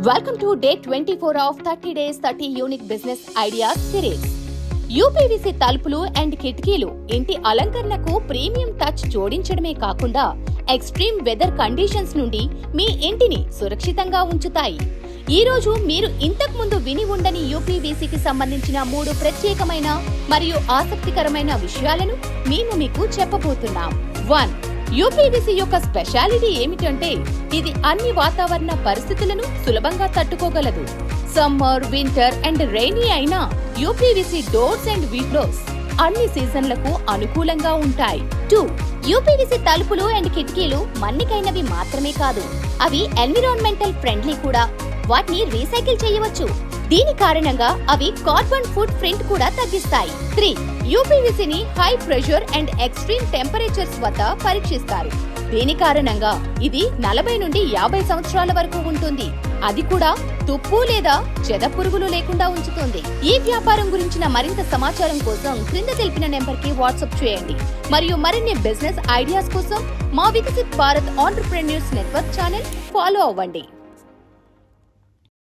Welcome to day 24 of 30 days 30 unique business ideas series. UPVC తలుపులు and కిటికీలు ఇంటి అలంకరణకు premium touch జోడించడమే కాకుండా extreme weather conditions నుండి మీ ఇంటిని సురక్షితంగా ఉంచుతాయి. ఈ రోజు మీరు ఇంతకు ముందు విని ఉండని యూపీవీసీకి సంబంధించిన 3 ప్రత్యేకమైన మరియు ఆసక్తికరమైన విషయాలను మేము మీకు చెప్పబోతున్నాం. 1. యూపీవీసీ యొక్క స్పెషాలిటీ ఏమిటంటే ఇది అన్ని వాతావరణ పరిస్థితులను సులభంగా తట్టుకోగలదు. సమ్మర్, వింటర్ అండ్ రెయినీ అయినా యూపీవీసీ డోర్స్ అండ్ విండోస్ అన్ని సీజన్లకు అనుకూలంగా ఉంటాయి. 2. యూపీవీసీ తలుపులు అండ్ కిటికీలు మన్నికైనవి మాత్రమే కాదు, అవి ఎన్విరాన్మెంటల్ ఫ్రెండ్లీ కూడా. వాటిని రీసైకిల్ చేయవచ్చు. దీని కారణంగా అవి కార్బన్ ఫుట్ ప్రింట్ కూడా తగ్గిస్తాయి. 3. యూపీవీసీని high pressure and extreme temperatures వద్ద పరీక్షిస్తారు. దీని కారణంగా ఇది 40 నుండి 50 సంవత్సరాల వరకు ఉంటుంది. అది కూడా తుప్పు లేదా చెద పురుగులు లేకుండా ఉంచుతుంది. ఈ వ్యాపారం గురించిన మరింత సమాచారం కోసం క్రింద తెలిపిన నెంబర్కి వాట్సాప్ చేయండి. మరియు మరిన్ని బిజినెస్ ఐడియాస్ కోసం మా Viksit Bharat entrepreneurs network channel follow అవ్వండి.